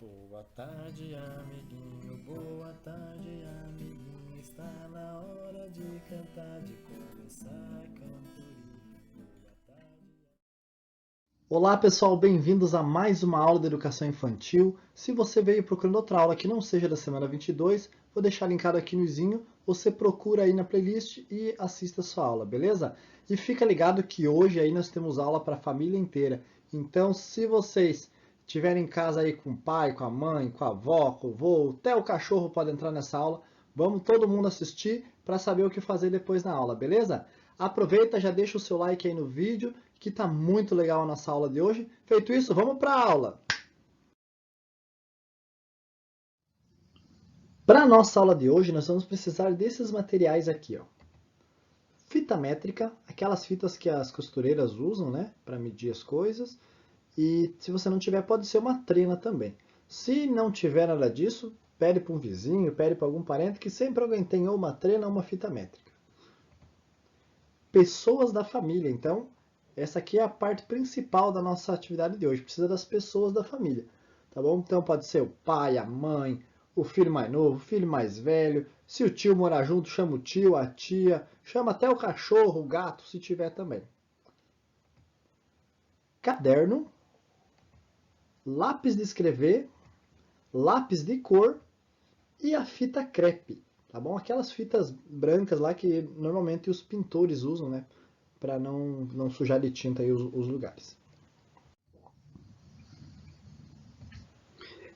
Boa tarde, amiguinho, boa tarde, amiguinho. Está na hora de cantar, de começar a cantoria. Boa tarde. Olá pessoal, bem-vindos a mais uma aula de educação infantil. Se você veio procurando outra aula que não seja da semana 22, vou deixar linkado aqui no izinho. Você procura aí na playlist e assista a sua aula, beleza? E fica ligado que hoje aí nós temos aula para a família inteira. Então, se vocês estiverem em casa aí com o pai, com a mãe, com a avó, com o vô, até o cachorro pode entrar nessa aula. Vamos todo mundo assistir para saber o que fazer depois na aula, beleza? Aproveita, já deixa o seu like aí no vídeo, que tá muito legal a nossa aula de hoje. Feito isso, vamos para a aula! Para a nossa aula de hoje, nós vamos precisar desses materiais aqui, ó. Fita métrica, aquelas fitas que as costureiras usam, né, para medir as coisas. E se você não tiver, pode ser uma trena também. Se não tiver nada disso, pede para um vizinho, pede para algum parente, que sempre alguém tem ou uma trena ou uma fita métrica. Pessoas da família, então, essa aqui é a parte principal da nossa atividade de hoje. Precisa das pessoas da família, tá bom? Então pode ser o pai, a mãe, o filho mais novo, o filho mais velho. Se o tio morar junto, chama o tio, a tia, chama até o cachorro, o gato, se tiver também. Caderno, lápis de escrever, lápis de cor e a fita crepe, tá bom? Aquelas fitas brancas lá que normalmente os pintores usam, né? Para não sujar de tinta aí os lugares.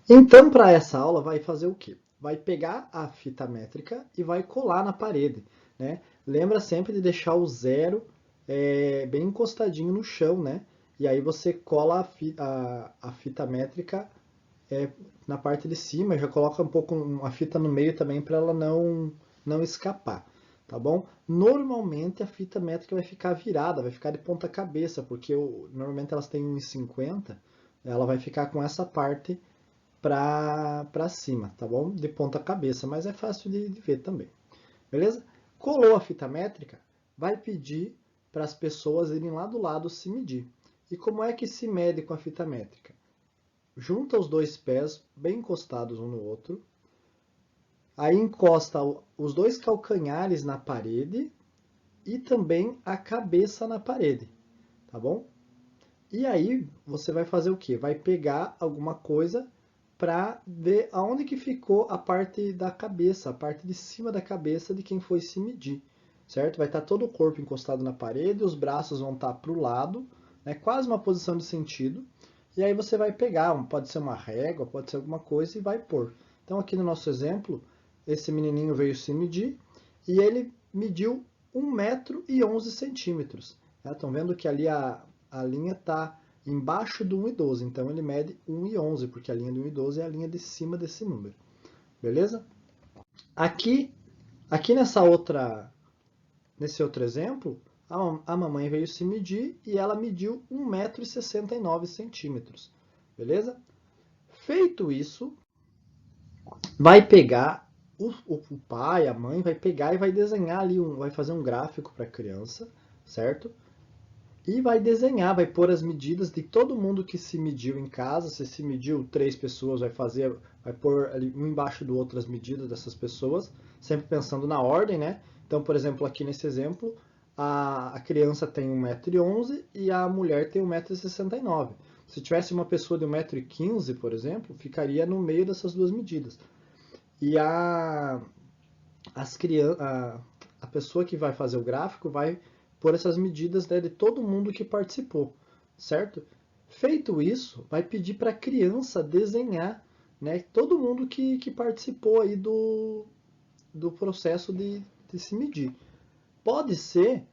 Então, para essa aula, vai fazer o quê? Vai pegar a fita métrica e vai colar na parede, né? Lembra sempre de deixar o zero bem encostadinho no chão, né? E aí você cola a fita métrica na parte de cima, já coloca um pouco uma fita no meio também para ela não escapar, tá bom? Normalmente a fita métrica vai ficar virada, vai ficar de ponta cabeça, porque normalmente elas têm 1,50, ela vai ficar com essa parte para cima, tá bom? De ponta cabeça, mas é fácil de ver também, beleza? Colou a fita métrica, vai pedir para as pessoas irem lá do lado se medir. E como é que se mede com a fita métrica? Junta os dois pés bem encostados um no outro, aí encosta os dois calcanhares na parede e também a cabeça na parede, tá bom? E aí você vai fazer o quê? Vai pegar alguma coisa para ver aonde que ficou a parte da cabeça, a parte de cima da cabeça de quem foi se medir, certo? Vai estar todo o corpo encostado na parede, os braços vão estar para o lado, né? Quase uma posição de sentido. E aí você vai pegar, pode ser uma régua, pode ser alguma coisa e vai pôr. Então aqui no nosso exemplo, esse menininho veio se medir e ele mediu 1,11 m. Estão vendo que ali a linha está embaixo do 1,12, então ele mede 1,11, porque a linha do 1,12 é a linha de cima desse número, beleza? Aqui nesse outro exemplo, a mamãe veio se medir e ela mediu 1,69 m, beleza? Feito isso, vai pegar o pai, a mãe, vai pegar e vai desenhar ali, vai fazer um gráfico para a criança, certo? E vai desenhar, vai pôr as medidas de todo mundo que se mediu em casa. Se mediu 3 pessoas, vai pôr ali um embaixo do outro as medidas dessas pessoas, sempre pensando na ordem, né? Então, por exemplo, aqui nesse exemplo, a criança tem 1,11 m e a mulher tem 1,69 m. Se tivesse uma pessoa de 1,15 m, por exemplo, ficaria no meio dessas duas medidas. E a pessoa que vai fazer o gráfico vai pôr essas medidas, né, de todo mundo que participou, certo? Feito isso, vai pedir para a criança desenhar, né, todo mundo que participou aí do processo de se medir. Pode ser,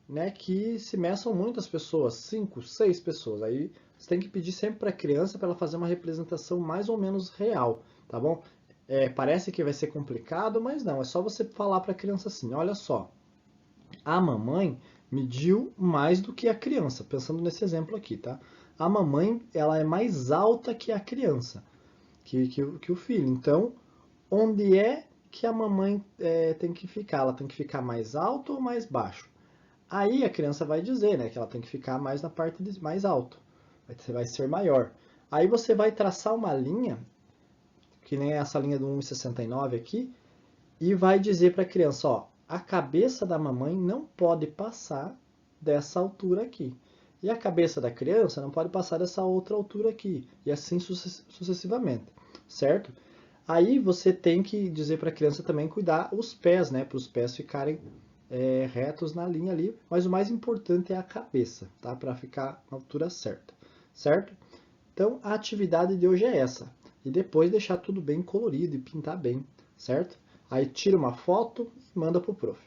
né, que se meçam muitas pessoas, 5, 6 pessoas. Aí você tem que pedir sempre para a criança para ela fazer uma representação mais ou menos real, tá bom? Parece que vai ser complicado, mas não. É só você falar para a criança assim: olha só, a mamãe mediu mais do que a criança, pensando nesse exemplo aqui, tá? A mamãe, ela é mais alta que a criança, que o filho. Então, onde é que a mamãe tem que ficar? Ela tem que ficar mais alto ou mais baixo? Aí a criança vai dizer, né, que ela tem que ficar mais na parte de mais alto, vai ser maior. Aí você vai traçar uma linha que nem essa linha do 1,69 aqui, e vai dizer para a criança, ó, a cabeça da mamãe não pode passar dessa altura aqui. E a cabeça da criança não pode passar dessa outra altura aqui. E assim sucessivamente, certo? Aí você tem que dizer para a criança também cuidar os pés, né? Para os pés ficarem retos na linha ali. Mas o mais importante é a cabeça, tá? Para ficar na altura certa, certo? Então a atividade de hoje é essa. E depois deixar tudo bem colorido e pintar bem, certo? Aí tira uma foto e manda pro prof.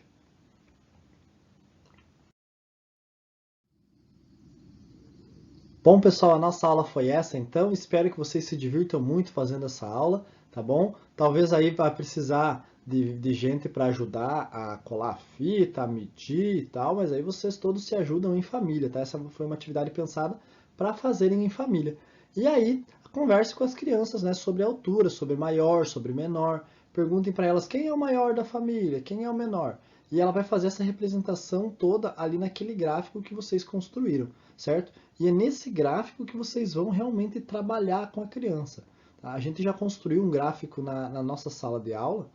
Bom, pessoal, a nossa aula foi essa, então. Espero que vocês se divirtam muito fazendo essa aula, tá bom? Talvez aí vai precisar de gente para ajudar a colar a fita, a medir e tal, mas aí vocês todos se ajudam em família, tá? Essa foi uma atividade pensada para fazerem em família. E aí, converse com as crianças, né, sobre a altura, sobre maior, sobre menor. Perguntem para elas quem é o maior da família, quem é o menor. E ela vai fazer essa representação toda ali naquele gráfico que vocês construíram, certo? E é nesse gráfico que vocês vão realmente trabalhar com a criança. Tá? A gente já construiu um gráfico na nossa sala de aula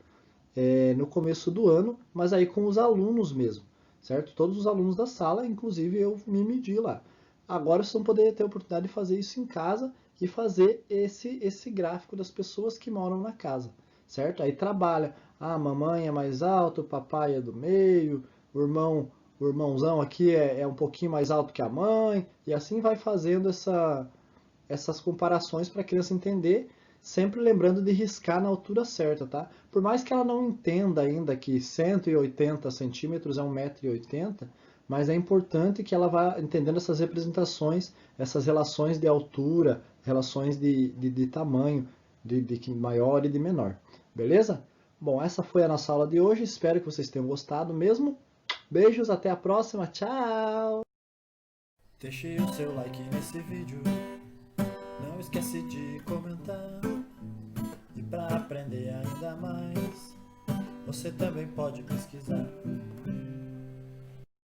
no começo do ano, mas aí com os alunos mesmo, certo? Todos os alunos da sala, inclusive eu me medi lá. Agora vocês vão poder ter a oportunidade de fazer isso em casa e fazer esse gráfico das pessoas que moram na casa, certo? Aí trabalha, a mamãe é mais alto, o papai é do meio, o irmãozão aqui é um pouquinho mais alto que a mãe, e assim vai fazendo essas comparações para a criança entender, sempre lembrando de riscar na altura certa, tá? Por mais que ela não entenda ainda que 180 centímetros é 1,80 m, mas é importante que ela vá entendendo essas representações, essas relações de altura, relações de tamanho, de maior e de menor. Beleza? Bom, essa foi a nossa aula de hoje. Espero que vocês tenham gostado mesmo. Beijos, até a próxima. Tchau! Deixe o seu like nesse vídeo. Não esquece de comentar. E para aprender ainda mais, você também pode pesquisar.